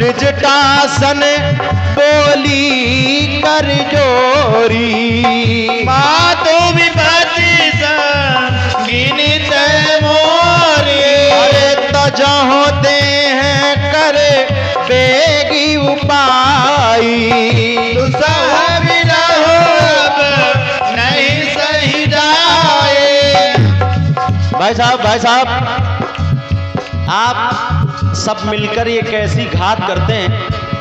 सृजटासन बोली कर जोरी। मातु विपत्ति संगिनित मोरी। अरे तजहो दे हैं करे बेगी उपाई। दुसह विरहो अब नहीं सही जाए। भाई साहब आप सब मिलकर ये कैसी घात करते हैं।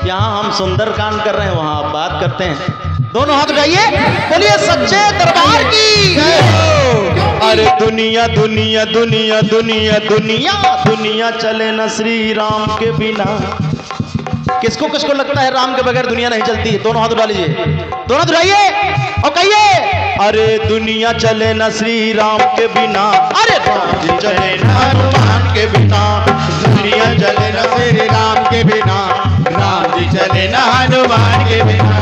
यहाँ हम सुंदरकांड कर रहे हैं, वहाँ आप बात करते हैं। दोनों हाथ उठाइए, बोलिए सच्चे दरबार की। अरे दुनिया दुनिया दुनिया दुनिया दुनिया दुनिया चले न श्री राम के बिना। किसको किसको लगता है राम के बगैर दुनिया नहीं चलती? दोनों हाथ उठा लीजिए, दोनों हाथ उठाइए और कहिए अरे दुनिया चले न श्री राम के बिना। अरे राम जी चले न हनुमान के बिना। दुनिया चले न श्री राम के बिना। राम जी चले न हनुमान के बिना।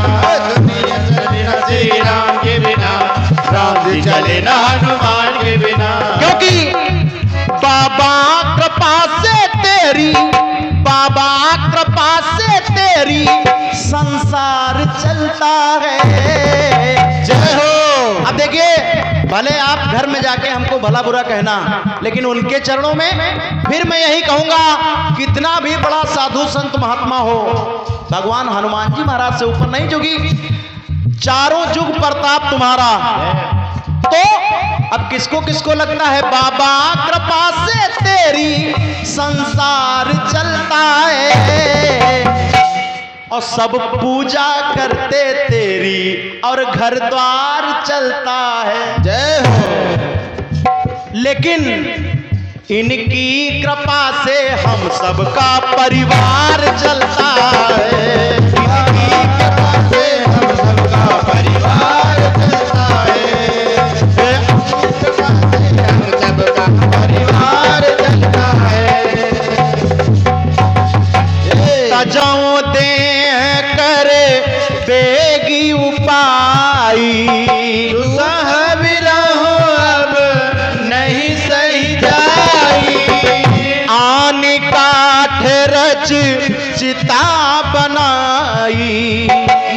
दुनिया चले न श्री राम के बिना। राम जी चले न हनुमान के बिना। क्योंकि बाबा कृपा से तेरी, बाबा कृपा से तेरी संसार चलता है। जय हो। अब देखिए, भले आप घर में जाके हमको भला बुरा कहना, लेकिन उनके चरणों में फिर मैं यही कहूंगा, कितना भी बड़ा साधु संत महात्मा हो, भगवान हनुमान जी महाराज से ऊपर नहीं, क्योंकि चारों जुग प्रताप तुम्हारा। तो अब किसको किसको लगता है बाबा कृपा से तेरी संसार चलता है, और सब पूजा करते तेरी और घर द्वार चलता है। जय हो। लेकिन इनकी कृपा से हम सबका परिवार चलता है। इनकी कृपा से हम सबका परिवार चलता है। हम सबका परिवार चलता है। तजाओ दे करे बेगी उपाई। दुसह विरहो अब नहीं सही जाई। आन काठ रच चिता बनाई।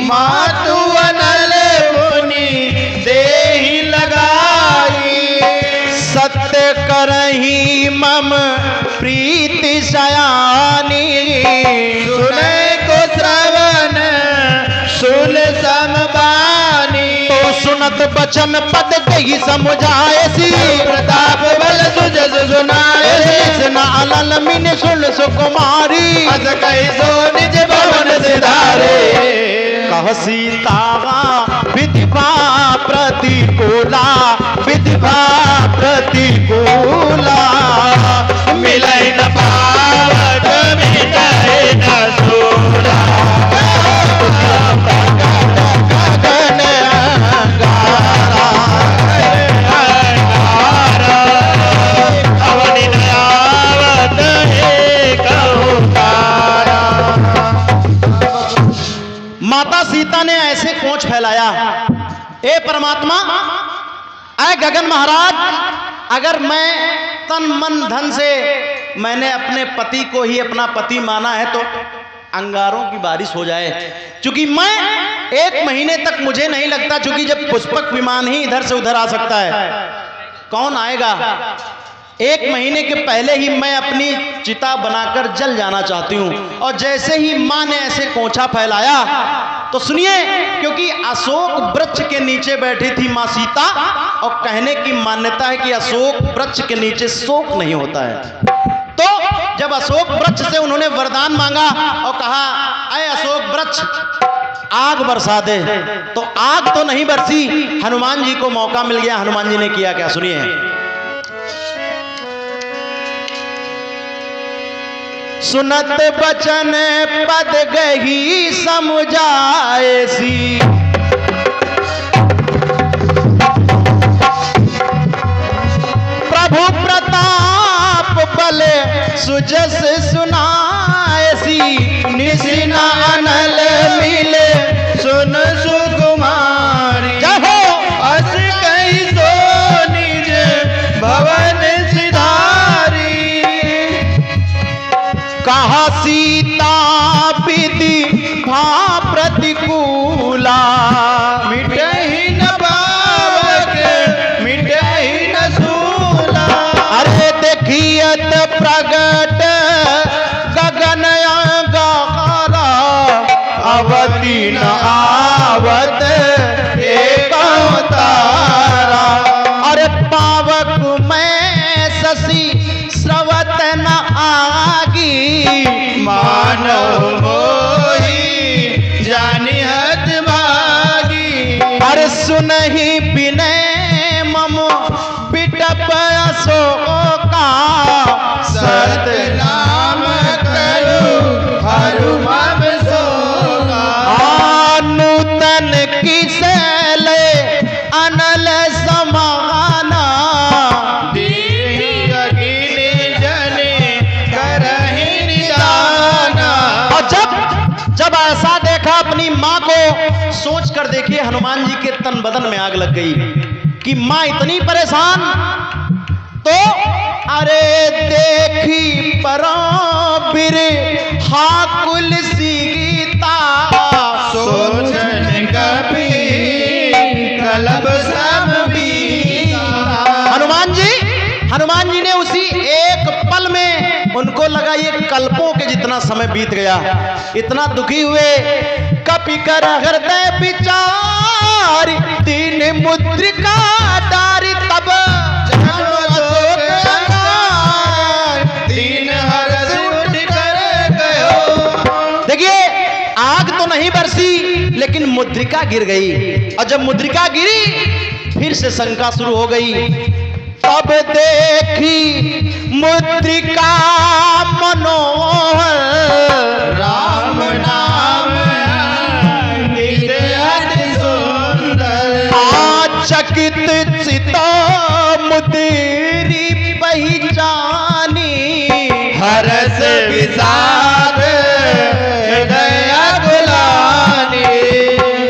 मातु अनल मुनि देहि लगाई। सत्य करही मम प्रीति सयानी। सुने को श्रवण सुन समबानी। तो सुनत बचन पद कही समुझायसी। प्रताप बल सुजस सुनाए। न अलल मिन सुन सुकुमारी। अस कहि सो निज भवन सिधारे। कह सीता विधिवा प्रतिकूला, विधिवा प्रतिकूला। मिलै न पावत मिटै न सूला। गगन अंगारा। अवनि न आवत एकहु तारा। माता सीता ने ऐसे कोंच फैलाया, ए परमात्मा, ऐ गगन महाराज, अगर मैं तन मन धन से मैंने अपने पति को ही अपना पति माना है तो अंगारों की बारिश हो जाए। क्योंकि मैं 1 महीने तक मुझे नहीं लगता, क्योंकि जब पुष्पक विमान ही इधर से उधर आ सकता है, कौन आएगा। 1 महीने के पहले ही मैं अपनी चिता बनाकर जल जाना चाहती हूँ। और जैसे ही माँ ने ऐसे कोंछा फैलाया तो सुनिए, क्योंकि अशोक वृक्ष के नीचे बैठी थी माँ सीता, और कहने की मान्यता है कि अशोक वृक्ष के नीचे शोक नहीं होता है। तो जब अशोक वृक्ष से उन्होंने वरदान मांगा और कहा, अय अशोक वृक्ष आग बरसा दे, तो आग तो नहीं बरसी, हनुमान जी को मौका मिल गया। हनुमान जी ने किया क्या, सुनिए। सुनत बचन पद गही समुझायसी। प्रभु प्रताप बल सुजस सुनायसी। निसिना अनल मिले सुन सुकुमारी। जहो अस कहि सो निज भवन सिधारी। कहा सी सीता विधि भा प्रतिकूला, मिटहि न पावक मिटहि न सूला। अरे देखियत प्रगट गगन अंगारा, अवति न आवत एक तारा। अरे पावक मैं शशि स्रवत न आगी, मानव मोहि जानिहत भागी। अरे सुनहि विनय मम बिटप अशोका, सत नाम करू हरु मम शोका। नूतन किसल अनल समाना, दीहि अगिनि जने करहि निदाना। और जब ऐसा देखा अपनी माँ को, सोच कर देखिए हनुमान जी के तन बदन में आग लग गई कि माँ इतनी परेशान। तो अरे देखी पराबिर हाकुल सीता, सोचन कपि कलब सब बीता। हनुमान जी ने उसी एक पल में, उनको लगा ये कल्पों के जितना समय बीत गया, इतना दुखी हुए। कपि कर हृदय विचार, तीन मुद्रिका डारी, तब तीन हरस उठ कर गयो। देखिए आग तो नहीं बरसी लेकिन मुद्रिका गिर गई, और जब मुद्रिका गिरी फिर से शंका शुरू हो गई। तब देखी मुद्रिका मनोहर, राम नाम अति सुंदर। चकित चिता मुद्री पहचानी, हरस विषाद हृदय गुलानी।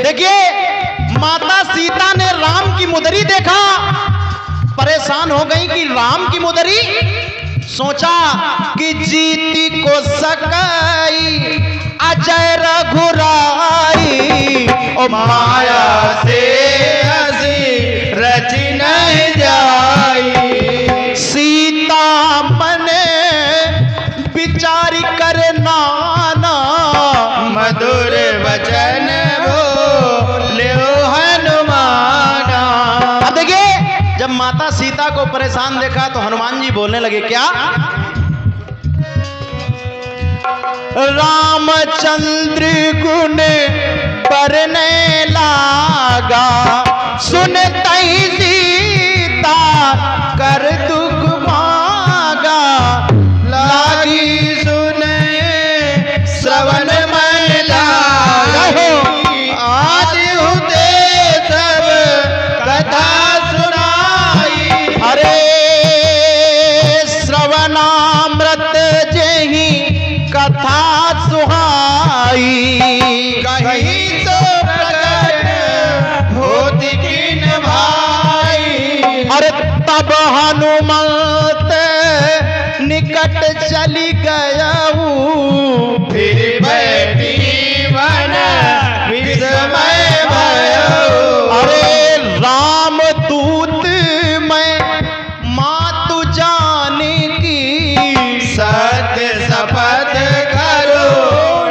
देखिए माता सीता ने राम की मुदरी देखा, परेशान हो गई कि राम की मुदरी। सोचा कि जीती को सकई अजय रघुराई, ओ माया से हसी रची नहीं जाई। सीता मने विचार कर नाना, मधुर वचन बोल्यो हनुमाना। अब देखिए जब माता सीता को परेशान देखा तो हनुमान जी बोलने लगे, क्या? रामचंद्र गुण बरने लागा, सुनते ही सीता कर दुख मागा, लागी सुने श्रवण मन लागी। आदि हुते सब कथा सुनाई। अरे श्रवणामृत जेहि कथा सुहाई, कहीं तो प्रकट होती किन भाई। अरे तब हनुमत निकट चली गया, फिर बैठी वन विस्मय भयो। अरे राम दूत मैं मातु जाने की, सत्य शपथ करो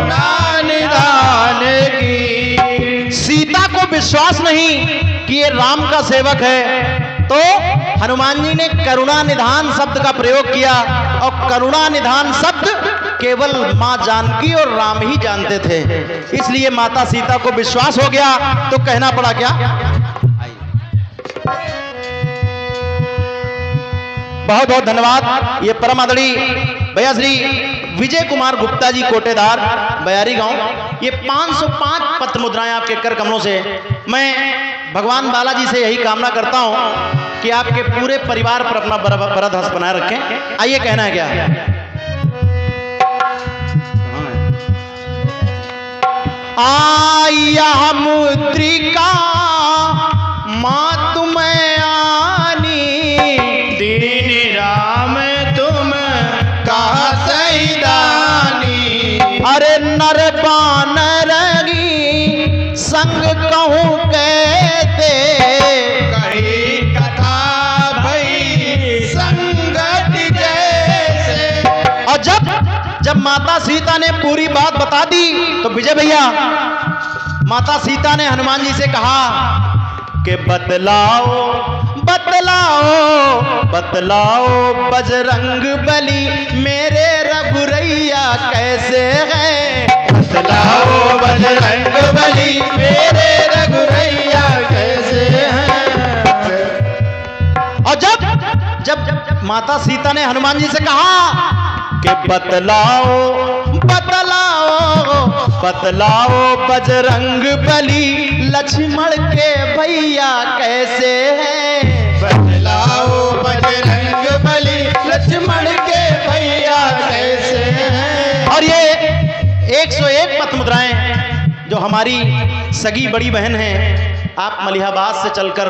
नानिदान की। सीता को विश्वास नहीं कि ये राम का सेवक है, तो हनुमान जी ने करुणा निधान शब्द का प्रयोग किया, और करुणा निधान शब्द केवल मां जानकी और राम ही जानते थे, इसलिए माता सीता को विश्वास हो गया। तो कहना पड़ा क्या? बहुत बहुत धन्यवाद। ये परम आदरणीय भैया श्री विजय कुमार गुप्ता जी कोटेदार, बयारी गांव, ये 505 पत्र मुद्राएं आपके कर कमलों से। मैं भगवान बालाजी से यही कामना करता हूं कि आपके पूरे परिवार पर अपना बरद हंस बनाए रखें। आइए कहना है क्या? आया मुद्रिका माँ तुम्हें आनी, दीन राम तुम कहा सही दानी। अरे नर बानरगी संग कहूँ कहते, कही कथा भई संगत जैसे। और जब माता सीता ने पूरी बात बता दी तो विजय भैया माता सीता ने हनुमान जी से कहा कि बतलाओ बतलाओ बतलाओ बजरंग बली मेरे रघुरैया कैसे है। बतलाओ बजरंग बली मेरे रघुरैया कैसे हैं। और जब माता सीता ने हनुमान जी से कहा कि बतलाओ बतलाओ बतलाओ बजरंग बली लक्ष्मण के भैया कैसे हैं। बतलाओ बजरंग बली लक्ष्मण के भैया कैसे हैं। और ये 101 पथ मुद्राएं जो हमारी सगी बड़ी बहन हैं, आप मलिहाबाद से चलकर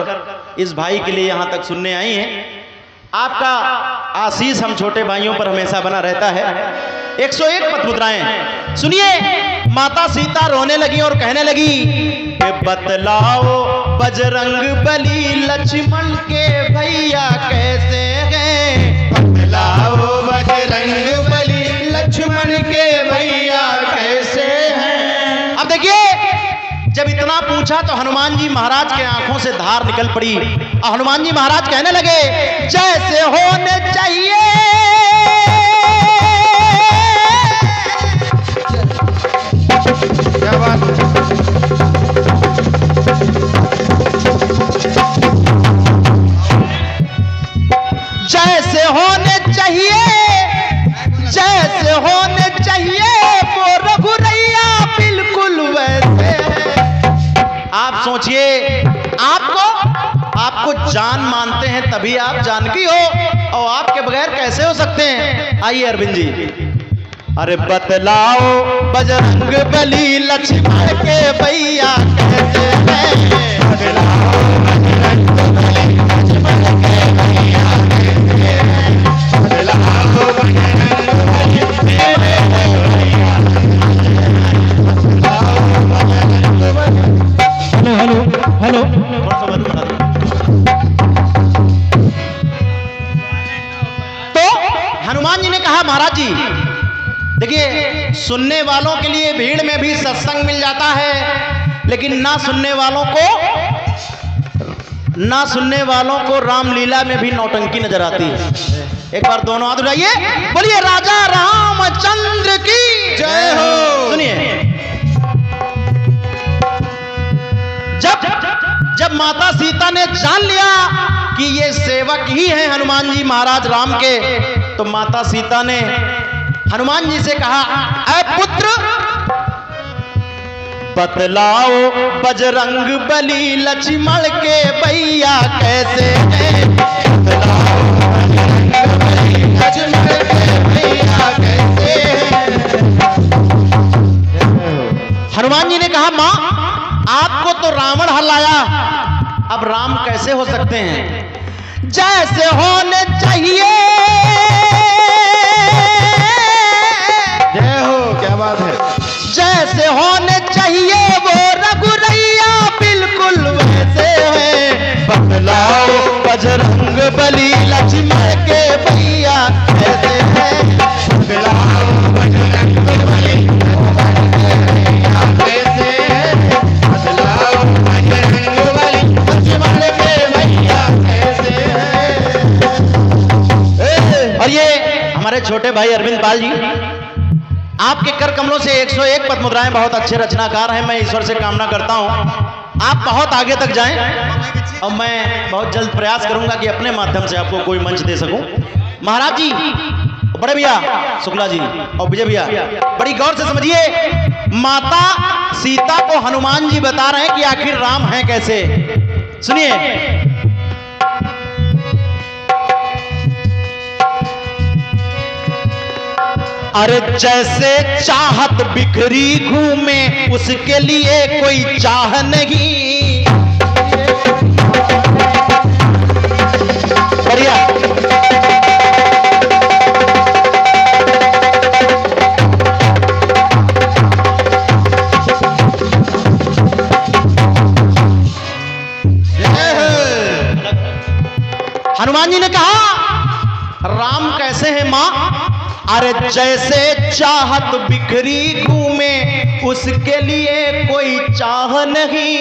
इस भाई के लिए यहाँ तक सुनने आई हैं। आपका आशीष हम छोटे भाइयों पर हमेशा बना रहता है। 101 पथ मुद्राएं सुनिए। माता सीता रोने लगी और कहने लगी कि बतलाओ बजरंग बली लक्ष्मण के भैया कैसे हैं। बतलाओ बजरंग बली लक्ष्मण के भैया कैसे हैं। अब देखिए जब इतना पूछा तो हनुमान जी महाराज के आंखों से धार निकल पड़ी और हनुमान जी महाराज कहने लगे जैसे होने चाहिए क्या बात है। जैसे होने चाहिए जैसे होने चाहिए वो रघुरैया बिल्कुल वैसे है। आप सोचिए आपको जान मानते हैं तभी आप जानकी हो और आपके बगैर कैसे हो सकते हैं। आइए अरविंद जी। अरे बतलाओ बजरंग बली लक्ष्मण के भैया कैसे हैं। बतलाओ बजरंग बली लक्ष्मण के भैया कैसे हैं। बतलाओ बजरंग बली मेरे भैया हेलो थोड़ा सा बंद करा दो। तो हनुमान जी ने कहा महाराज जी देखिए सुनने वालों के लिए भीड़ में भी सत्संग मिल जाता है, लेकिन ना सुनने वालों को रामलीला में भी नौटंकी नजर आती है। एक बार दोनों हाथ उठाइए, बोलिए राजा रामचंद्र की जय हो। सुनिए जब माता सीता ने जान लिया कि ये सेवक ही हैं हनुमान जी महाराज राम के, तो माता सीता ने हनुमान जी से कहा ऐ पुत्र बतलाओ बजरंग बली लक्ष्मण के भैया कैसे हैं। बतलाओ बजरंग बली लक्ष्मण के भैया कैसे हैं। हनुमान जी ने कहा मां आपको तो रावण हलाया, अब राम कैसे हो सकते हैं। जैसे होने चाहिए जय हो। क्या बात है। जैसे होने चाहिए वो रघुरैया बिल्कुल वैसे हैं। बतलाओ बजरंग बली लक्ष्मण के भैया कैसे हैं। बतलाओ बजरंग बली कैसे हैं। बतलाओ बजरंग बली लक्ष्मण के भैया कैसे हैं। और ये हमारे छोटे भाई अरविंद पाल जी आपके कर कमलों से 101 पद मुद्राएं बहुत अच्छे रचनाकार हैं। मैं ईश्वर से कामना करता हूं आप बहुत आगे तक जाएं और मैं बहुत जल्द प्रयास करूंगा कि अपने माध्यम से आपको कोई मंच दे सकूं। महाराज जी बड़े भैया शुक्ला जी और विजय भैया बड़ी गौर से समझिए। माता सीता को हनुमान जी बता रहे हैं कि आखिर राम हैं कैसे। सुनिए अरे जैसे चाहत बिखरी घूमे उसके लिए कोई चाह नहीं। बढ़िया हनुमान जी ने कहा राम कैसे हैं माँ? अरे जैसे चाहत बिखरी घूमे उसके लिए कोई चाह नहीं,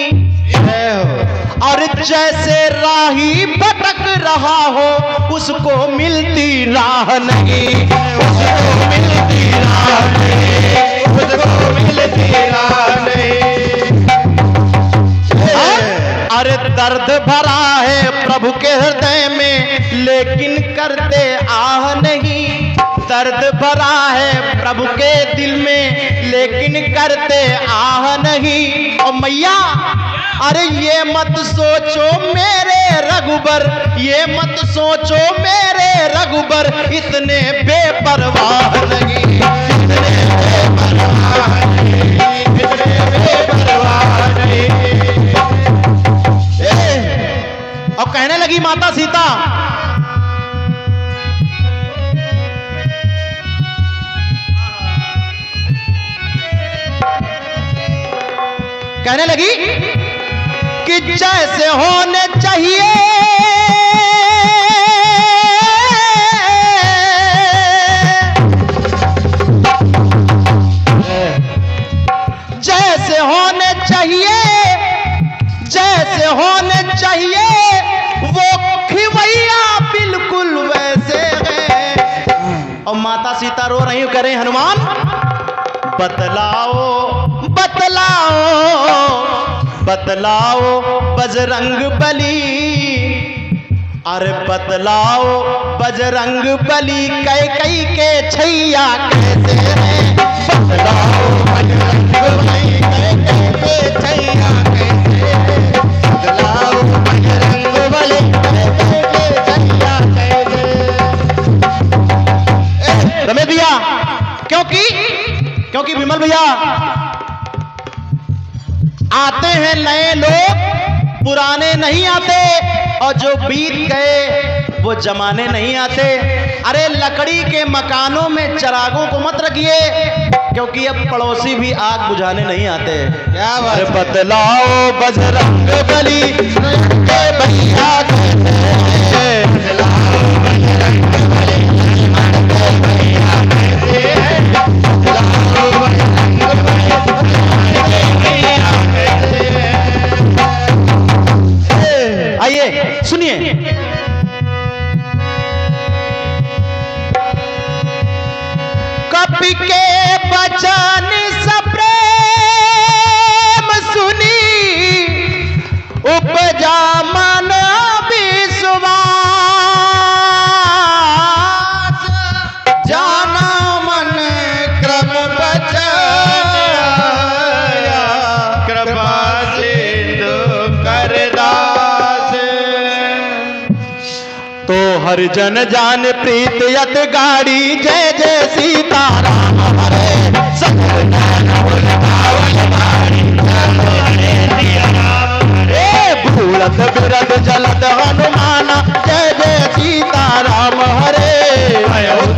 और जैसे राही भटक रहा हो उसको मिलती राह नहीं, उसको मिलती राह नहीं, उसको मिलती राह नहीं। अरे दर्द भरा है प्रभु के हृदय में लेकिन करते आह नहीं, दर्द भरा है प्रभु के दिल में लेकिन करते आह नहीं। और मैया अरे ये मत सोचो मेरे रघुबर, ये मत सोचो मेरे रघुबर, इतने बेपरवाह नहीं, इतने बेपरवाह नहीं, इतने बेपरवाह नहीं। और कहने लगी माता सीता कहने लगी कि जैसे होने चाहिए जैसे होने चाहिए, जैसे होने चाहिए वो खिवैया बिल्कुल वैसे है। और माता सीता रो रही करें हनुमान बतलाओ बतलाओ बतलाओ बजरंग बली, अरे बतलाओ बजरंग बली कैकई के छैया कैसे है, बतलाओ बजरंग बली कैकई के छैया कैसे है, बतलाओ बजरंग बली कैकई के छैया कैसे। रमेश भैया क्योंकि विमल भैया आते हैं नए लोग, पुराने नहीं आते, और जो बीत गए वो जमाने नहीं आते। अरे लकड़ी के मकानों में चिरागों को मत रखिए क्योंकि अब पड़ोसी भी आग बुझाने नहीं आते। क्या बात? बतलाओ बजरंग बली भैया कैसे, बतलाओ बजरंग बली भैया कैसे, बतलाओ बजरंग बली। आइए सुनिए, कपि के बचन सप्रेम सुनी उपजा मन विश्वास, जाना मन क्रम बचन कृपा सिंधु करदास। तो हर जन जान प्रीत यत गाड़ी जय जय सीताराम हरे सकल ज्ञान भावल भारी भूलत बिरद जलद हनुमाना जय जय सीताराम हरे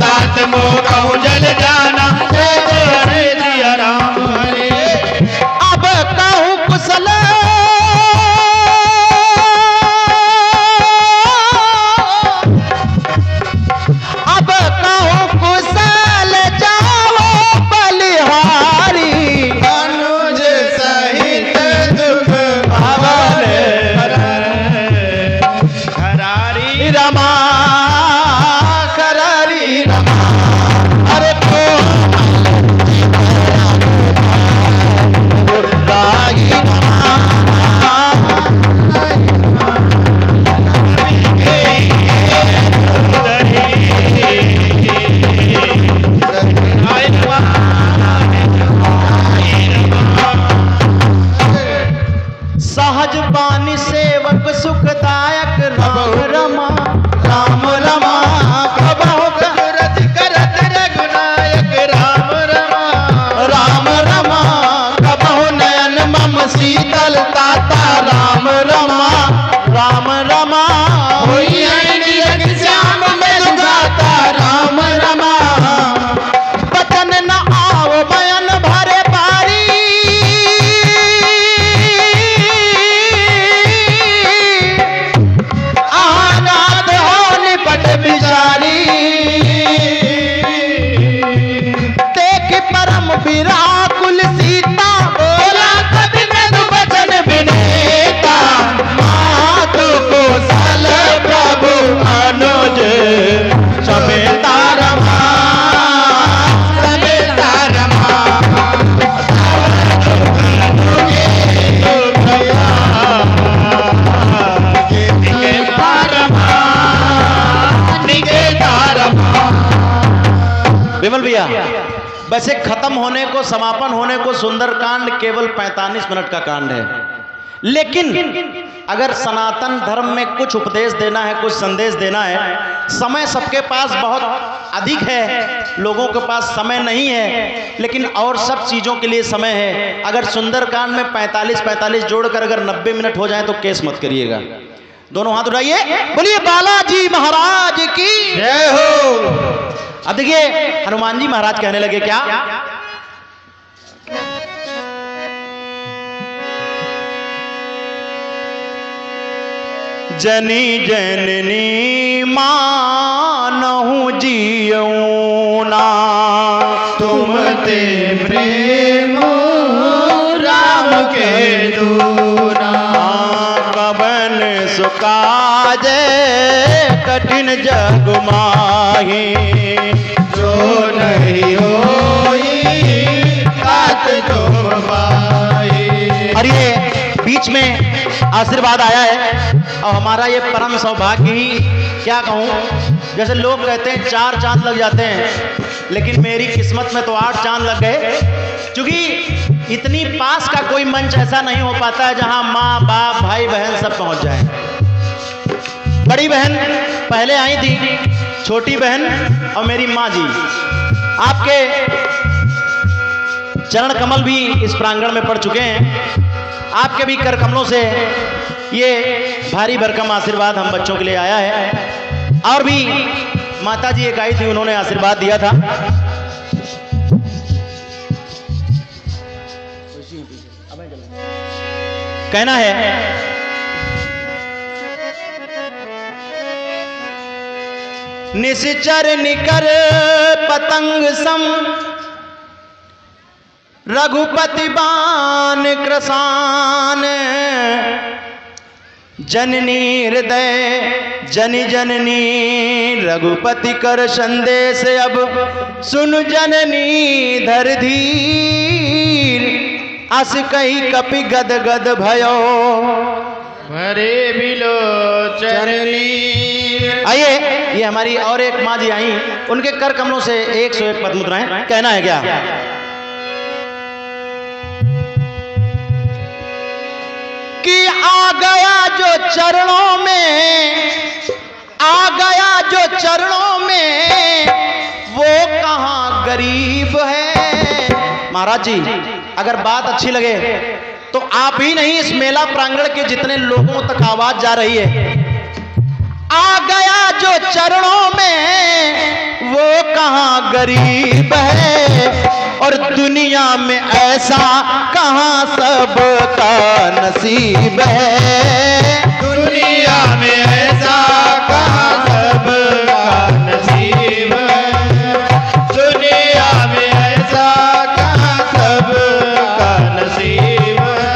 तात मोह जल जाना जय जय हरे सिया राम हरे। अब कहूँ कुशल अब कहूँ कुशल जाओ सीता बोला कभी मृदु वचन विनेता, मातु कौशल प्रभु अनुज समेता रमा, समेता रमा। विमल भैया, वैसे खत्म होने को, समापन होने को सुंदरकांड केवल 45 मिनट का कांड है, लेकिन अगर सनातन धर्म में कुछ उपदेश देना है, कुछ संदेश देना है, समय सबके पास बहुत अधिक है, लोगों के पास समय नहीं है, लेकिन और सब चीजों के लिए समय है। अगर सुंदरकांड में 45 जोड़कर अगर 90 मिनट हो जाए तो केस मत करिएगा। दोनों हाथ उठाइए, बोलिए बालाजी महाराज की जय हो। अब देखिए हनुमान जी महाराज कहने लगे क्या, जनी जननी मानहु जियऊ ना, तुम ते प्रेम राम के दूना, कवन सुकाज कठिन जग माही, जो नहीं होई बात तुम पाई। और ये बीच में आशीर्वाद आया है, और हमारा ये परम सौभाग्य ही क्या कहूँ, जैसे लोग कहते हैं 4 चांद लग जाते हैं, लेकिन मेरी किस्मत में तो 8 चांद लग गए, क्योंकि इतनी पास का कोई मंच ऐसा नहीं हो पाता है जहाँ माँ बाप भाई बहन सब पहुँच जाएं। बड़ी बहन पहले आई थी, छोटी बहन और मेरी माँ जी, आपके चरण कमल भी इस प्रांगण में पड़ चुके हैं। आपके भी कर कमलों से ये भारी भरकम आशीर्वाद हम बच्चों के लिए आया है, और भी माता जी एक आई थी, उन्होंने आशीर्वाद दिया था। कहना है निश्चर निकर पतंग सम, रघुपति बान कृसान, जननी हृदय जनि जननी, रघुपति कर संदेश अब सुन जननी धर धीर, अस कही कपि गद गद भयो, भरे बिलो चरनी। आइए ये हमारी और एक माँ जी आई, उनके कर कमलों से 101 पद मुद्राएं। कहना है क्या, कि आ गया जो चरणों में, आ गया जो चरणों में, वो कहाँ गरीब है। महाराज जी अगर बात अच्छी लगे तो आप ही नहीं, इस मेला प्रांगण के जितने लोगों तक आवाज जा रही है, आ गया जो चरणों में, वो कहाँ गरीब है, और दुनिया में ऐसा कहाँ सबका नसीब है। दुनिया में ऐसा कहाँ सबका नसीब है, दुनिया में ऐसा कहाँ सबका नसीब है।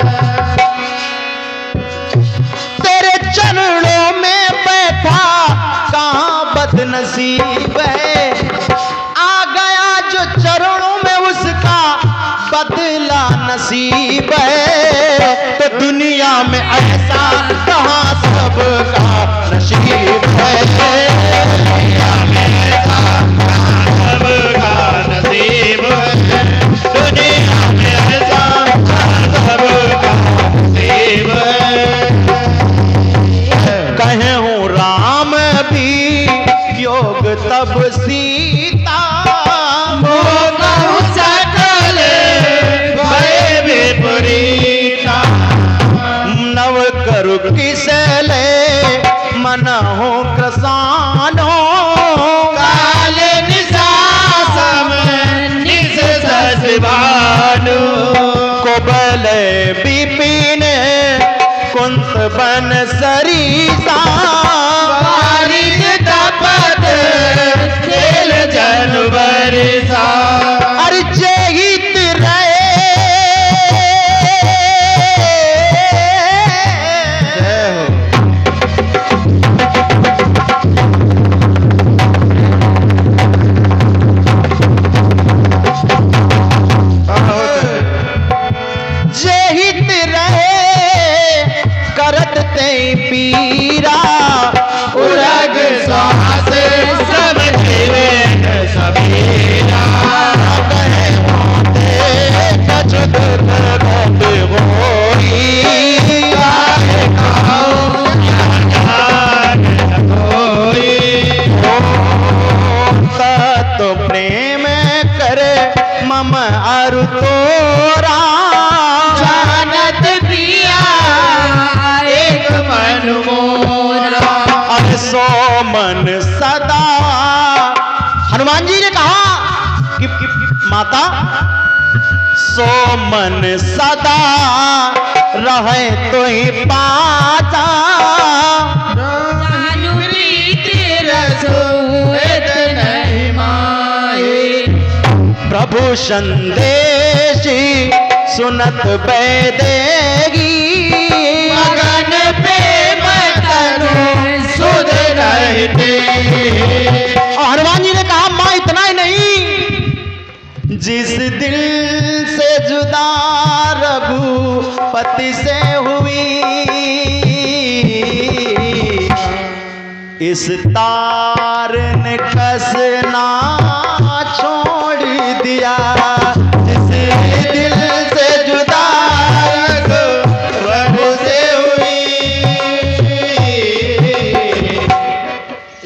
तेरे चरणों में बैठा कहाँ बदनसीब है, आ गया जो चरणों में उसका बदला नसीब है, तो दुनिया में ऐसा कहाँ सबका नसीब है। दुनिया में ऐसा कहाँ सबका नसीब है, दुनिया में ऐसा कहाँ सबका नसीब है। कहे हूँ राम भी योग तब सीता, मोह सकल भय विपरीता, नव करु किसले मन हो कृसानो, काल निशासम निस ससभानु, कोबल विपिन कुंत बन सरीसा, वारिद तपत खेल जनवरी सा, अर्जहित रहे ते पीरा उरग श्वास सब तेरे सबेरा कहे मोते कछ दुर्गत होई काहे कहो ज्ञान होई तो प्रेम करे मम अरु तोरा जानत प्रिया एक मन मोरा अब सो मन सदा। हनुमान जी ने कहा कि माता सो मन सदा रहे तो ही पाता जानु प्रीति रसोत नहीं माए प्रभु संदेशी सुनत बैदेगी मगन प्रेम तनु सुध रहते और हनुमान जी ने कहा मां इतना ही नहीं, जिस दिल से जुदा रघुपति से हुई इस तार ने कसना छोड़ दिया। जिस दिल से जुदा रघु से हुई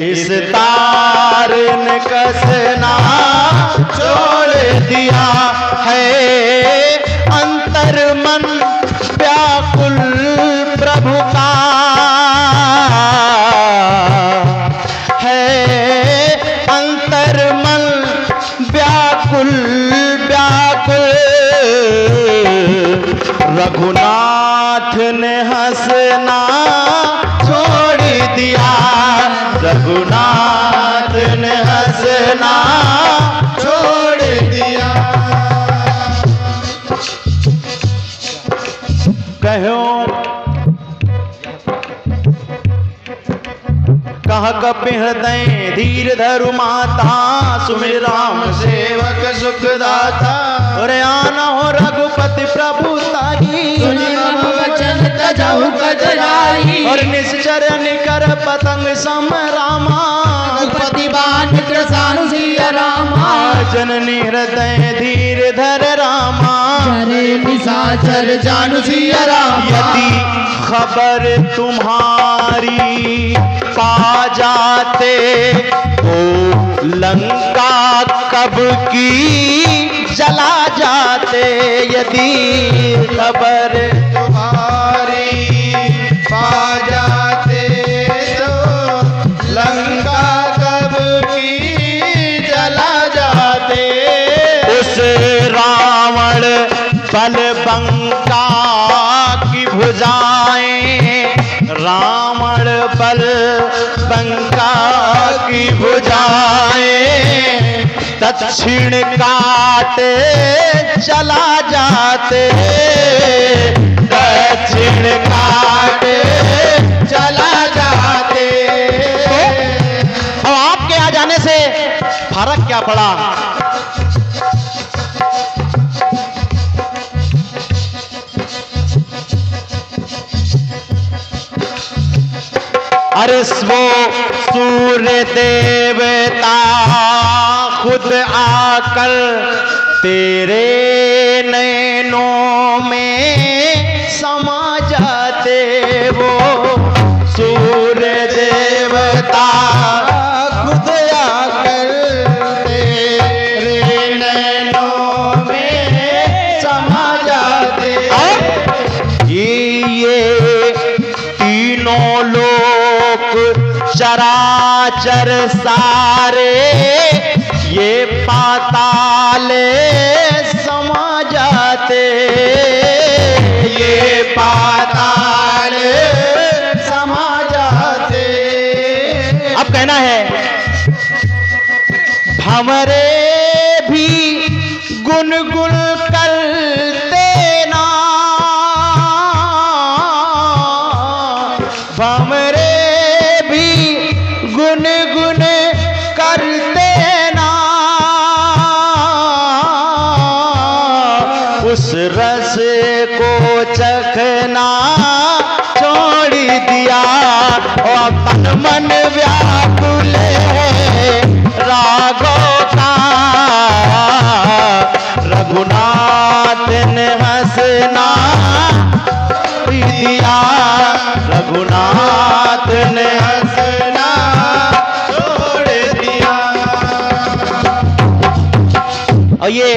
इस तार ने कसना छोड़ दिया है। अंतर मन व्याकुल प्रभु का है, अंतर मन व्याकुल व्याकुल। रघुनाथ ने हंसना छोड़ दिया, रघुनाथ ने हंसना छोड़ दिया कहो कह कपि हृदय धीर धरु माता सुमिर राम सेवक सुखदाता और आना हो रघुपति प्रभु ताही सुनि मम वचन तजहु कतराई और निश्चर निकर पतंग सम रामा रघुपति बान कृसानु सिया रामा जननी हृदय धीर धर रामा चरे निशाचर जानु सिया रामा यदि खबर तुम्हारी पा जाते तो लंका कब की जला जाते। यदि खबर तुम्हारी पा जाते तो लंका कब की जला जाते। उस रावण बलबंका की भुजाएं, रावण बलबंका की भुजाएं दक्षिण काटे चला जाते, दक्षिण काटे चला जाते अब आपके आ जाने से फर्क क्या पड़ा। अरे वो सूर्य देवता खुद आकर तेरे नैनों में समा जाते। वो सूर्य देवता खुद आकर तेरे नैनों में समा जाते। ये तीनों लोक चराचर सारे ये पाताल समा जाते, ये पाताल समा जाते। अब कहना है भंवरे भी गुनगुन करते ना, भंवरे भी गुनगुन करते ना, उस रस को चखना छोड़ दिया और तन मन व्याकुल राघव का, रघुनाथ ने हंसना दिया, रघुनाथ ने हंसना छोड़ दिया। और ये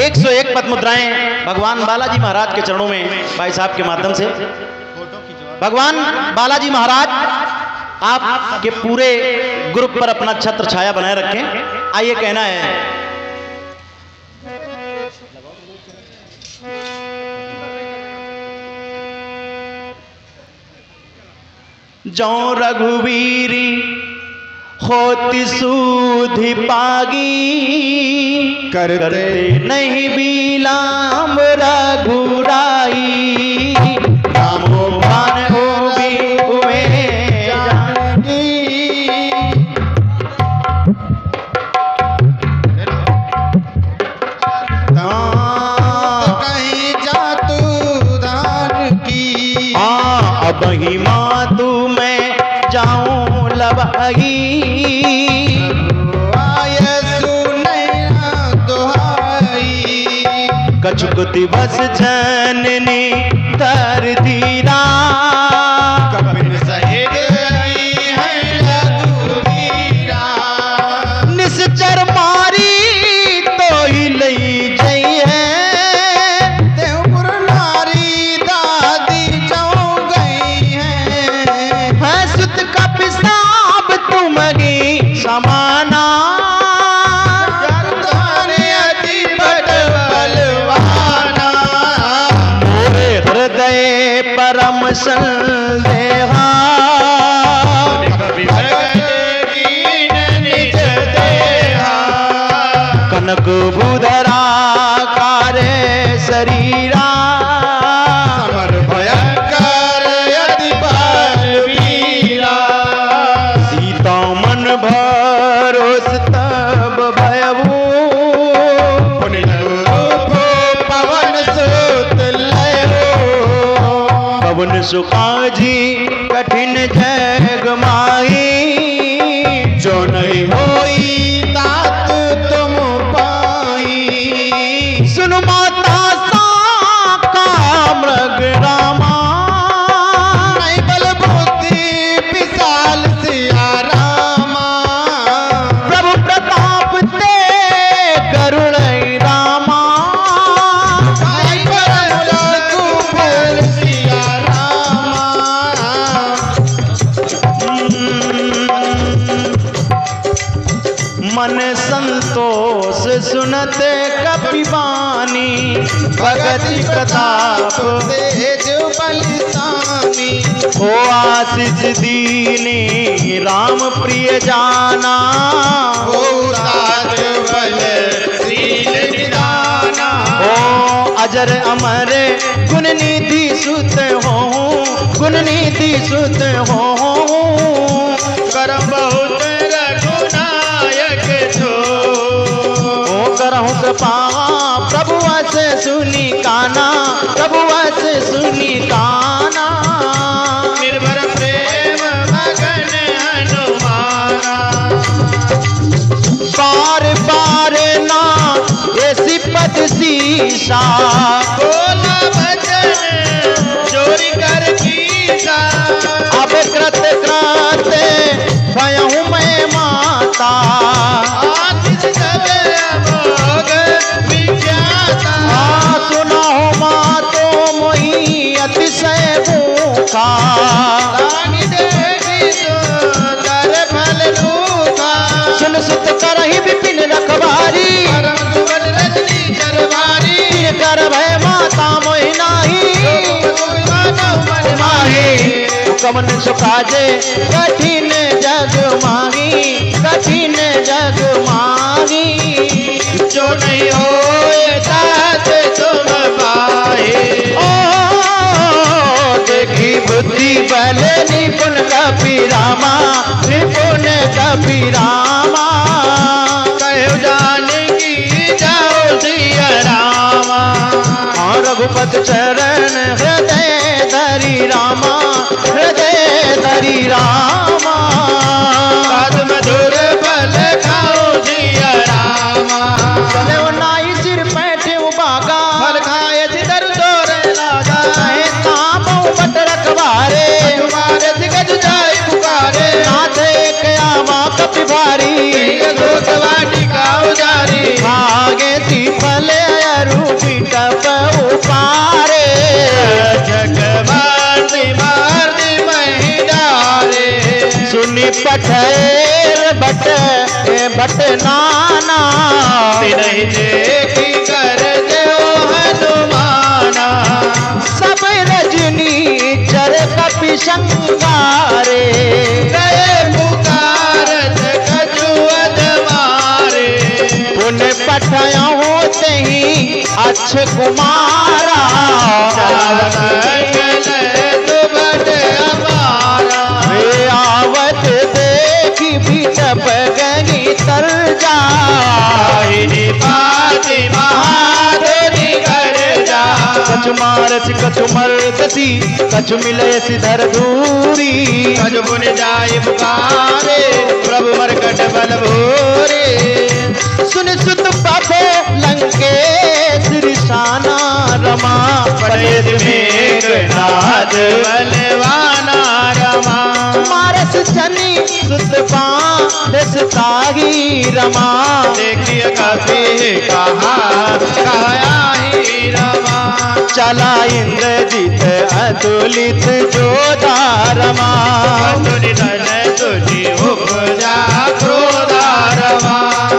101 पद मुद्राएं भगवान बालाजी महाराज के चरणों में भाई साहब के माध्यम से। भगवान बालाजी महाराज आपके पूरे ग्रुप पर अपना छत्र छाया बनाए रखें। आइए कहना है, जो रघुवीरी होती सूधि पागी, करते नहीं बिलाम रघुराई, रामो मान हो भी हुए जागी। कहीं जा तू दान की, अब ही माँ तू मैं जाऊं लबाई, कछुक दिवस जननी तर धीरा, कपिन सहित आई है रघुवीरा, निश्चर मारी तो ही लई जई है, देवपुर नारी दादी जाओ गई है सुत का पिसाब तुमगी समाना, परम संदेहा, कनक बुधरा कारे शरीरा, समर भयंकर यदि बलवीरा, सीता मन भरोस तब भयभू, पवन सुत पवन सुकाजी कठिन जग माही, जो नहीं होई तात तुम पाई, सुन माता सा का मृग रामा, नहीं बल बुद्धि विशाल सिया रामा, प्रभु प्रताप ते करुण रामा, भाई परम रघुबर सिया रामा, मन संतोष सुनते कपिवानी, भगति प्रताप तेज बलिसानी, हो आशीष दीनी राम प्रिय जाना, हो साध बल शील निदाना, ओ अजर अमर गुण निधि सुत हो, गुण निधि सुत हो, करम बहुत रघुनायक छो, ओ करहु कृपा प्रभु से सुनी काना, प्रभु से सुनी काना, निर्भर प्रेम मगन हनुमाना, बार बार ना ऐसी पद शीशा, बोला भजन चोरी कर कीसा, अब कृत कृत भयहु मैं माता, आशीष दबे अमोघ विख्याता, सुनो माँ तो मोही अतिशय भूखा, रानी देवी सुंदर फल रूखा, सुन सुत करहि विपिन रखबारी, परम सुगंध रजनी चरवारी, कर भय माता मोहि नाही, कमन सुकाजे कठिन जग माही, कठिन जग माही, जो नहीं होए तात तुम पाए, ओ देखी बुद्धि बल निपुण कपि रामा, निपुण कपि रामा, कहो जानकी जाओ सिया रामा, और रघुपत चरण हृदय धरि रामा, हृदय बट रखवारे तुम्हारे दिग्गज जाय पुकारे नाथ एक आवा कपि भारी लोक वाटिका उजारी आगे सी फले अरु बिटप उपारे जग मारती मही डारे सुनि पठेर बट नाना नहीं देखी कर देओ हनुमाना सब रजनी चर कपि शंगारे गए पुकारत कछुअत मारे पुन पठयहु तेहि अच्छ कुमारा सुबट अपारा वे आवत देखी बिटप गई तर जा पाति महाधुरी कर जा कछु मारस कछु मरदसी कछु मिलयसि धर धूरी कछु पुन जाय पुकारे प्रभु मरकट बल भोरे सुन सुत पापो लंकेश रिसाना रमा पटेत मेघनाथ बलवाना रमा मारस जनी सुत पास ताही रमा देखिए कभी कहा ही रमा चला इंद्रजीत अतुलित जोधा रमा तुनि धन तुझी उपजा क्रोधा रमा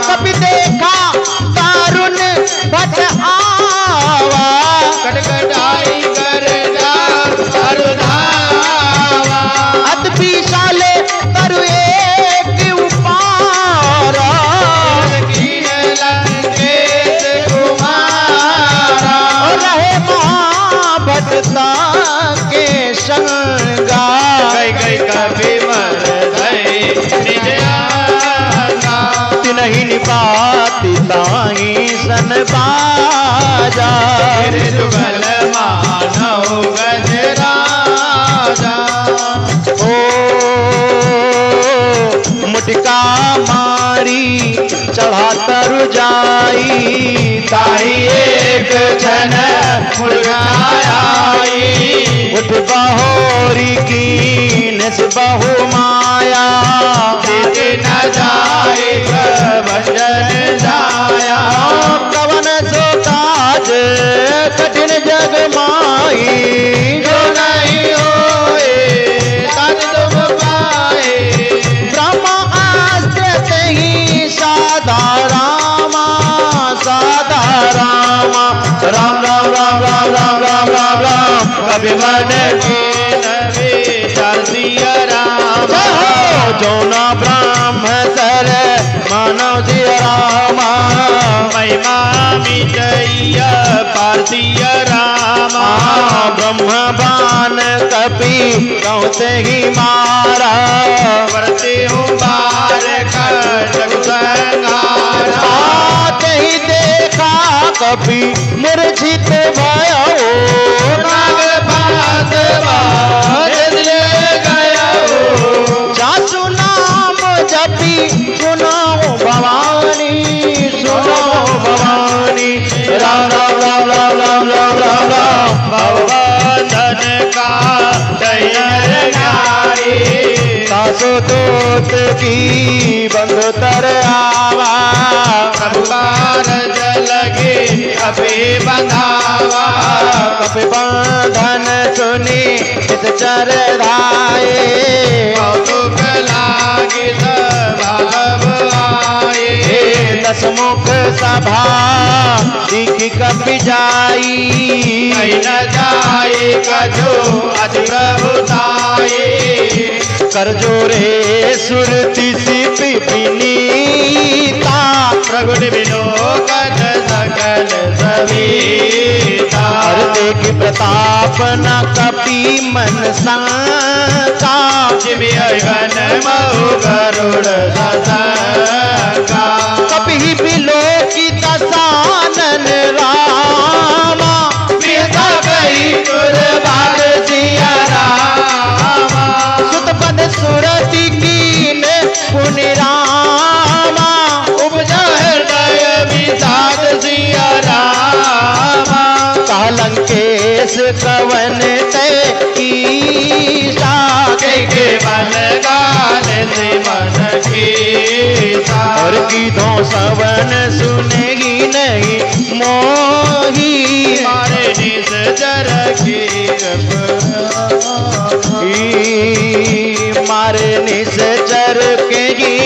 कभी देखा दारुण बच आवा कटकटाई कर जा अरुधावा अत विशाले तरु एक उपारा कीन लंकेश कुमारा रहे महाभटता के संगार गई कभी मर गई निज आगा तिनहि निपाति ताहि सन बाजा दुबल मानव गजराजा ओ मुटका मारी चढ़ा तरु जाई ताही एक क्षण मुर्गाई उठ बहोरी कीनस बहु माया न जाए भजन जाया कवन सो काज कठिन जग माई जो नहीं होए तज तुम पाए ब्रह्म आस्त्र तही साधा रामा राम राम राम राम राम राम राम राम कभी मन के नबी चलसिया राम जौना ब्राह्म सर मानव सिया रामा महिमा मिटैया पार्थिय रामा ब्रह्म बान कपि कहते ही मारा करते हूँ बार कर जग संहारा आते ही देखा कपि मूर्छित भयो नाग पास बाज ले गया हो जासु नाम जपी सुनो भवानी राम राम राम राम राम राम राम राम भवबंधन का दयर नारी सासु दूत की बंध तर आवा कबूतर लगे अभी बंधावा कपि बंधन सुनी इस चर धाये कौतुक लागे सब आए दस मुख सभा दिखी कपि जाई कहीं न जाए कजो अति प्रभुताए कर जोरे सुरति सिपि विनीता प्रगुण विलोकन सकल सविता हर देख प्रताप न कपि मन शंका जिमियन महु गरुड़ ससंगा कपि बिलोकी दसानन रामा पिता गई कुर्बान सिया रामा सुतपद सुरति कीन पुनि रामा उपजा हृदय विषाद सिया रामा कहलंकेश कवन ते ईशा के बल गाने से मन की और गीतों सवन सुनेगी नहीं मोही मारे निस जर की मारे निश्चर के ही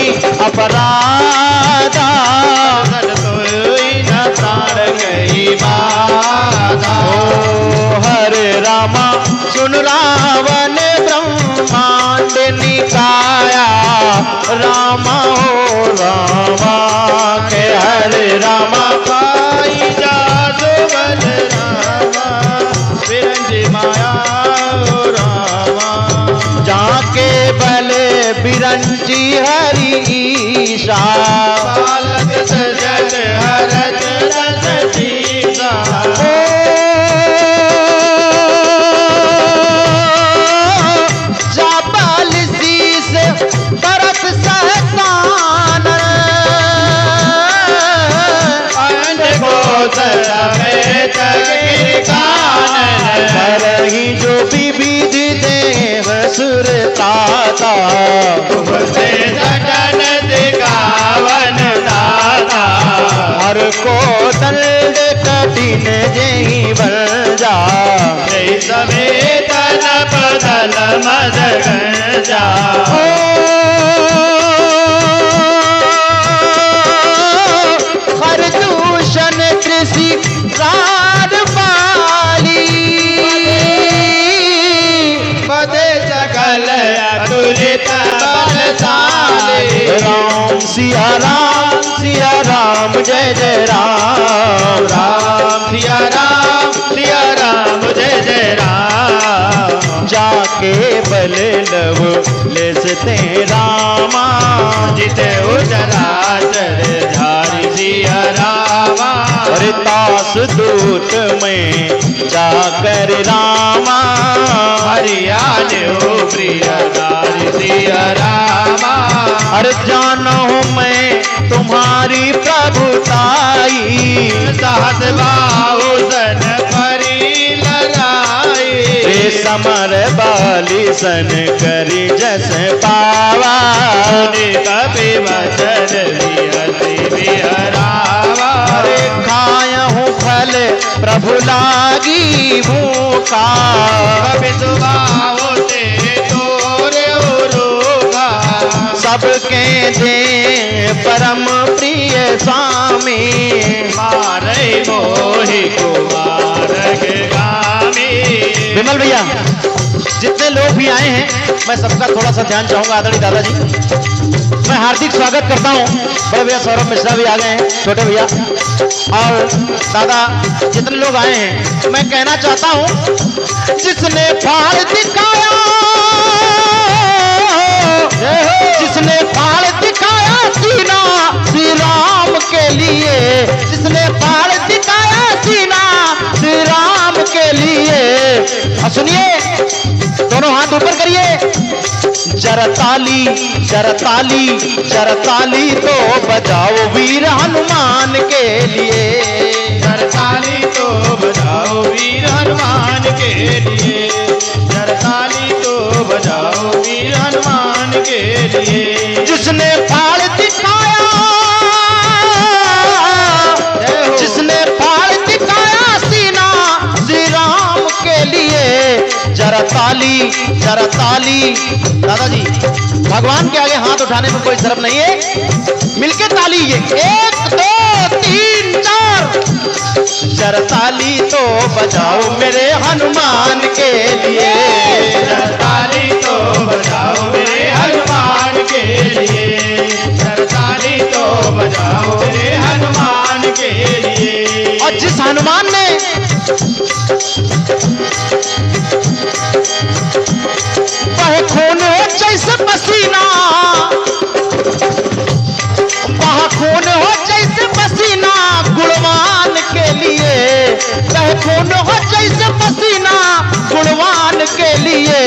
अपराधा तो न प्राण कही बाधा ओ हरे रामा सुन रावण ब्रह्मांड निकाया रामा हो रामा के हरे रामा पाई जा बल रामा विरंजी माया रामा जाके बले बिरंची हरि ईशा बालक सजल हरत रस सीसा जाबल शीस तरफ सहसान अंड को में तक कानन करही जो विविध देह सुरताता से सटन दिखावन दाता हर को दंड कठिन जही बन जा जय समेत न बदल मद जा हर दूषण कृषि रार पाली पदे सकल अतुलित बलशाली राम सिया राम जय जय राम राम सिया राम जय जय राम जाके बल लव लेसते रामा जिते उचराचर धारी सिया रामा अरे दास दूत में जाकर रामा हरियाले हो प्रिय नारी सिया रामा अरे जानो मैं तुम्हारी प्रभुताई सहस बाहु सन परी लड़ाई रे समर बाली सन करी जस पावा कपि वचन विहति विहरावा अरे खायहूँ फल प्रभु लागी भूखा कपि सुबाहु ते तोरे उरुगा सबके दे परम प्रिय स्वामी मारे मोहि कुमार के गामी विमल भैया जितने लोग भी आए हैं मैं सबका थोड़ा सा ध्यान चाहूंगा आदरणीय दादाजी मैं हार्दिक स्वागत करता हूं बड़े भैया सौरभ मिश्रा भी आ गए हैं छोटे भैया और दादा जितने लोग आए हैं मैं कहना चाहता हूं जिसने फाड़ दिखाया जिसने फाड़ दिखाया सीना श्री राम के लिए जिसने फाड़ दिखाया सीना श्री राम के लिए सुनिए दोनों हाथ ऊपर करिए जरताली जरताली जरताली तो बजाओ वीर हनुमान के लिए जरताली तो बजाओ वीर हनुमान के लिए जरताली तो बजाओ वीर हनुमान के लिए जिसने फाड़ दिखाया जिसने फाड़ दिखाया सीना श्री राम के लिए जरताली जरताली दादाजी भगवान के आगे हाथ उठाने में कोई शर्म नहीं है मिलके ताली ये 1 2 3 4 जरताली तो बजाओ मेरे हनुमान के लिए जरताली तो बजाओ मेरे हनुमान के लिए जरताली तो बजाओ मेरे हनुमान के लिए और जिस हनुमान ने वह खून हो जैसे पसीना वह खून हो जैसे पसीना गुणवान के लिए वह खून हो जैसे पसीना गुणवान के लिए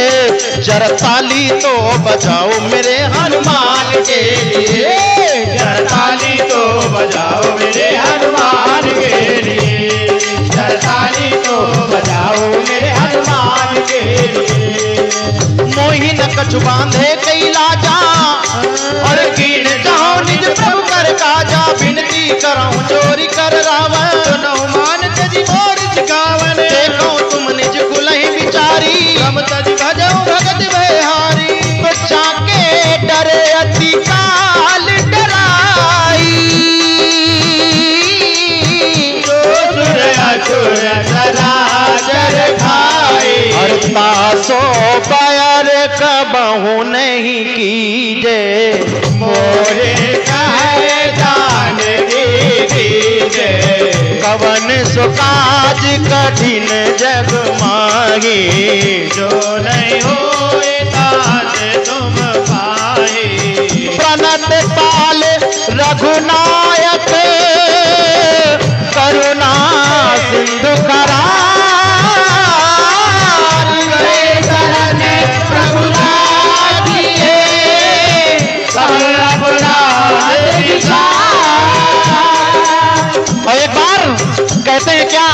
जरताली तो बजाओ मेरे हनुमान के लिए जरताली तो बजाओ मेरे हनुमान के लिए जरताली बाजी तो बजाओ मेरे हनुमान के लिए। मोही न कछु बांधे कई लाजा और कीन जाओ निज प्रभु कर काजा। विनती कराऊं चोरी कर रावण हनुमान तजी मोर सिखावन देखो तुम निज कुलहि विचारी। हम तज भजऊ भगत भयहारी। बच्चा के डरे अति काल डराई। सुर असुर सरासर खाई। हरता सो पैर कबहु नहीं कीजे। मोरे कहे दान दीजिए। कवन सुकाज कठिन जग माही। जो नहीं होए ताज तुम पाए। प्रणत पाल रघुनायक करुणा सिंधु करार। गए शरण प्रभु लागिए। सब अपराध और एक बार कहते हैं क्या,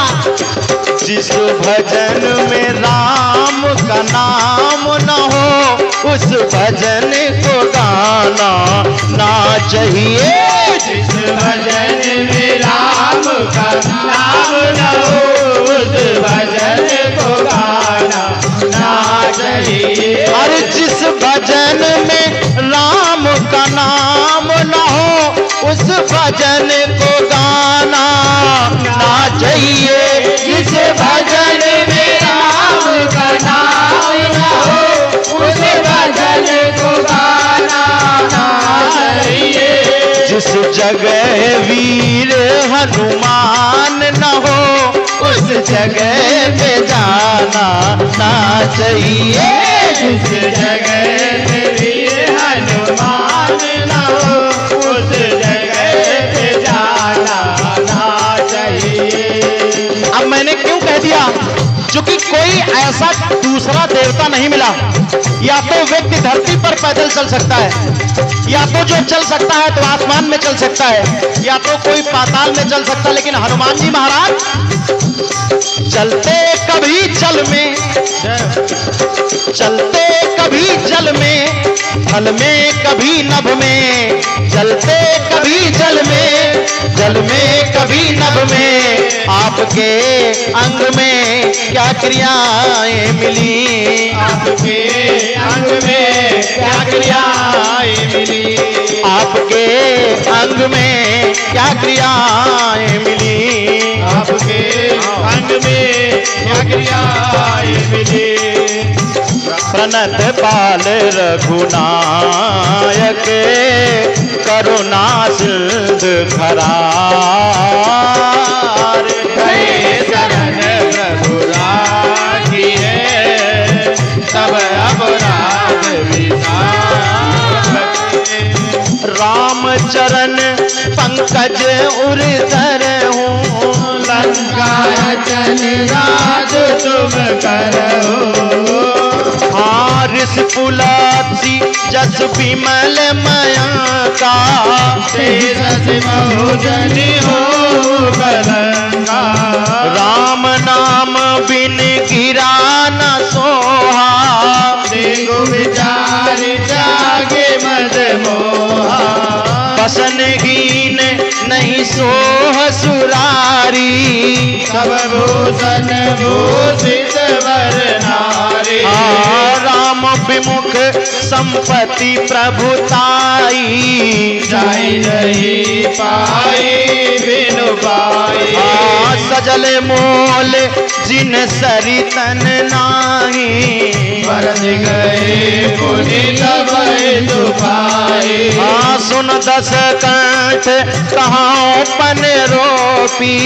जिस भजन में राम का नाम न हो उस भजन को गाना ना चाहिए। जिस भजन में राम का नाम न हो उस भजन को गाना ना चाहिए। और जिस भजन में राम का नाम न हो उस भजन को गाना ना चाहिए। जिस भजन में राम का नाम न हो उस भजन को गाना ना चाहिए। जिस जगह वीर हनुमान न हो उस जगह पे जाना ना चाहिए। जिस जगह में वीर हनुमान न हो उस जगह पे जाना ना चाहिए। अब मैंने क्यों कह दिया, क्योंकि कोई ऐसा दूसरा देवता नहीं मिला। या तो व्यक्ति धरती पर पैदल चल सकता है, या तो जो चल सकता है तो आसमान में चल सकता है, या तो कोई पाताल में चल सकता है। लेकिन हनुमान जी महाराज चलते कभी जल में, चलते कभी जल में, थल में कभी नभ में। चलते कभी जल में, जल में कभी नभ में। आपके अंग में क्या क्रियाएं मिली। आपके अंग में क्या क्रियाएं मिली। आपके अंग में क्या क्रियाएं मिली। आपके अंग में क्या क्रियाएं मिली। प्रणत पाल रघुनायक करुणा सिंधु खरार। गए शरण प्रभु लागिए। सब अपराध विसार। राम चरण पंकज उरधर हूँ। लंका चल राज तुम करो। हारिस पुलासी जस विमल मयंका। तेजस बहुजनी हो कलंका। राम नाम बिन गिरा न सोहा। देखो विचार जागे मद मोहा। बसनहीन नहीं सोह सुरारी। सब भूषण भूषित वर नारी। राम विमुख संपत्ति प्रभुताई। जाई नहीं पाई बिनु पाई। सजल मोल जिन सरितन नाही। बरस गए पुनीत भय दुखाई। सुन दस कंठ कहाँ पन रोपी।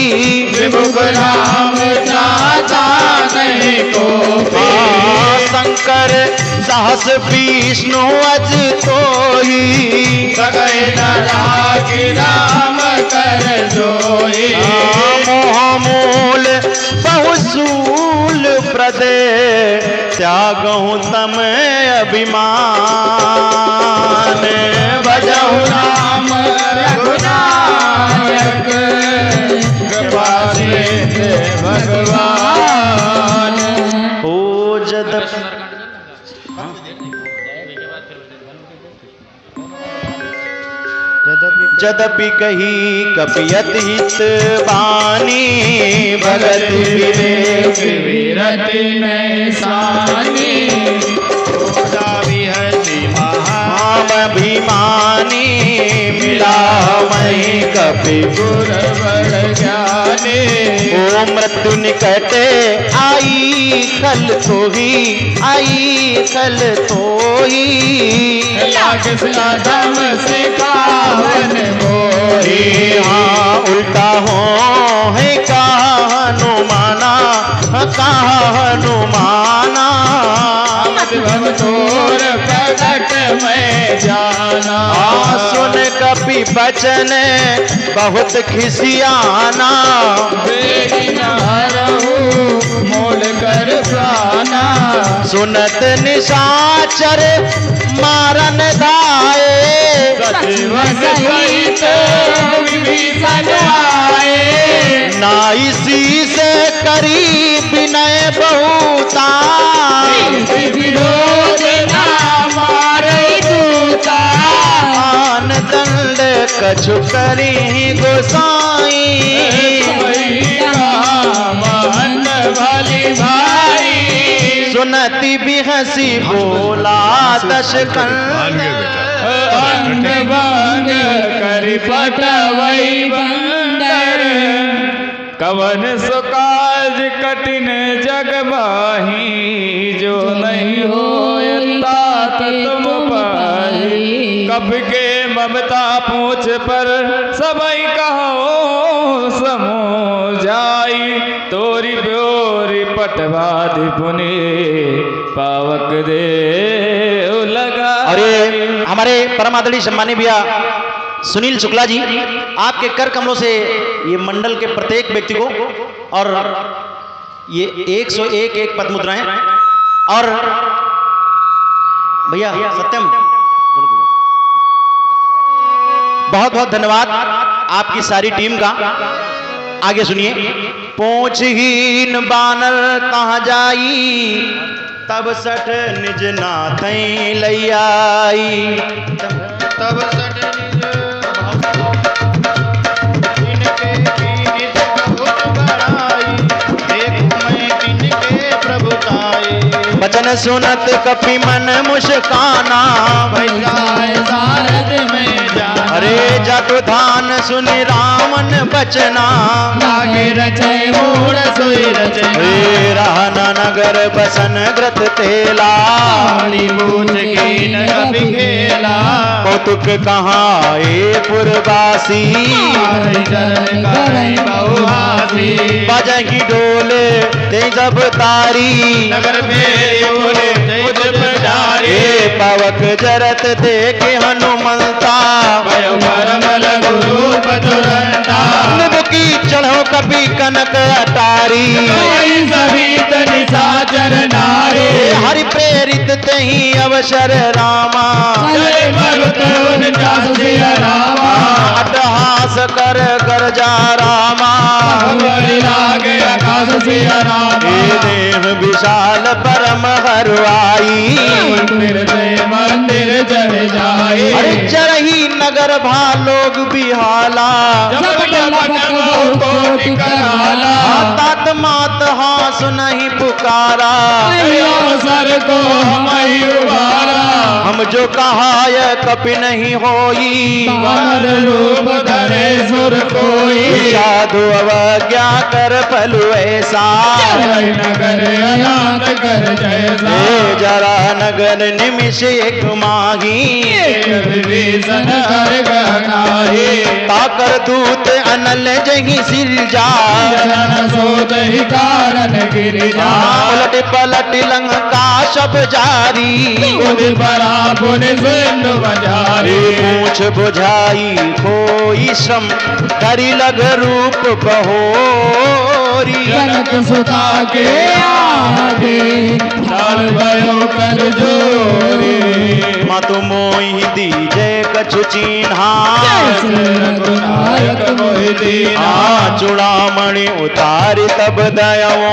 विमुख राम चाचा नहीं को। शंकर सहस विष्णु अज तोही। सगय राखी राम कर जोई। मोह मूल बहुसूल प्रदे त्यागहु तम अभिमान। भजहु राम रघुनाथ नायक कृपा से भगवान। ओ जद जदपि कही कपियत हित बानी भगत विवेक विरति में सानी ओदा विहति महाभिमानी मिला मई कपि गुर बड़ ज्ञानी। ओ मृत्यु निकट आई कल तो ही लाख साधम से कावन मोही। हाँ उल्टा हो है हनुमाना मधुबन तोर प्रकट में जाना। सुन कपि बचन बहुत खिसियाना बेगी न हरहु मोल कर प्राणा। सुनत निशाचर मारन दाए सचिवन सहित विभीषण आए। नाइसी से करी विनय बहुता विरोध ना मारे दूता। आन दंड कछु करी गोसाई महंत भली भाई। सुनती भी हंसी बोला दश कंद अंग भंग करि पटवई बंदर। कवन सुकाज कठिन जग बाही जो नहीं हो तात तुम पाही। कब के ममता पूछ पर सबई कहो समो जाई। तोरी ब्योरी पटवादि पुनि पावक दे लगा। अरे हमारे परमादड़ी सम्मानी भैया सुनील शुक्ला जी, आपके कर कमलों से ये मंडल के प्रत्येक व्यक्ति को और ये 101 पद मुद्राएं और भैया सत्यम बहुत बहुत धन्यवाद आपकी सारी टीम का। आगे सुनिए। पोंछहीन बानर कहाँ जाई तब सठ निज नाथ लैयाई। तब सठ इनके कीर्ति बहुत बड़ाई। देखो मैं किनके प्रभुताई। बचन सुनत कपि मन मुस्काना सारद में जाना। अरे जटुधान सुनि रावण बचना लागे रचे मूड़ सोई रचे। हे रहना नगर बसन ग्रत तेला काली बूझ की न कभी खेला। कौतुक कहाँ ए पुरवासी बहुहासी। बजही डोले ते जब तारी नगर में बोले हे पवक जरत देखे हनुमंता परमल गुरु पतुरंता। निबुकी चढ़ो कभी कनक अटारी सभी निशाचर नारे। हरि प्रेरित तही अवसर रामा रामा। अटहास कर गरजा रामा लागे आकाश सिया रामा। हे देह विशाल परम हरवाई मंदिर चढ़ जाए। अरे चरही नगर भालोग बिहाला तात मात हास नहीं पुकारा। सर को हम ही उबारा। हम जो कहाय कपि नहीं होई रूप धरे सुर कोई। साधु अवज्ञा कर फलु ऐसा नगर अनाथ कर जैसा। हे जरा नगर निमिष एक माही विभीषण हर गहनाही। ताकर दूत अनल जही सिर जा जनन सोत ही कारण गिरिजा। उलट पलट लंका सब जारी पुनि बरा पुनि सिंधु बजारी। पूछ बुझाई कोई श्रम करी लग रूप बहोरी। जनक सुता के आगे चाल भयो कर जोरी। मत मोहि दीजे कछु चिन्हा रघुनायक मोहि दीना चूड़ामणि उतारी तब दयाओ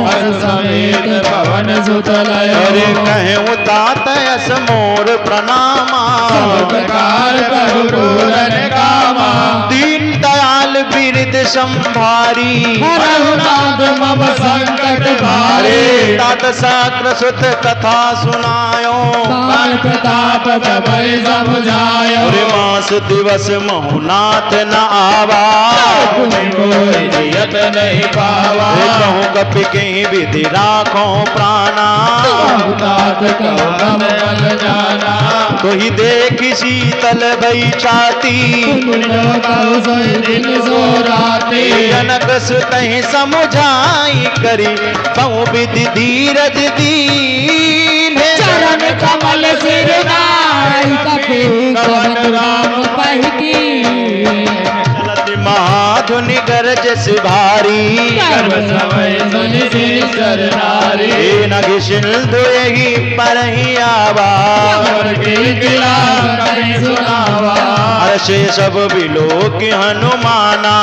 हर समेत पवन सुत लय अरे कहे उतात यस मोर प्रणामा सब प्रकार प्रभु पूरन कामा दीन दयाल बिरद संभारी रघुनाथ मम संकट भारे तात साक्र सुत कथा सुनायो बाल प्रताप तबय समझायो अरे मास दिवस महुनाथ न आवा कोई जियत नहीं पावा कहूँ कपि कहीं विधि राखो प्राणा तात कहो नम मन जाना तो ही देख शीतल भई छाती कहो सोई दिन सो राती जनक सुतहि समुझाई करी बहु विधि धीरज दीन चरण कमल सिर नाई कपि कवन राम पहिकी चलति महाधुनि गरज सिभारी सर्व समय सुनि सिर नारी नग सिंधु यही पर ही आवा और की किला कभी सुनावा हर्षे सब बिलो की हनुमाना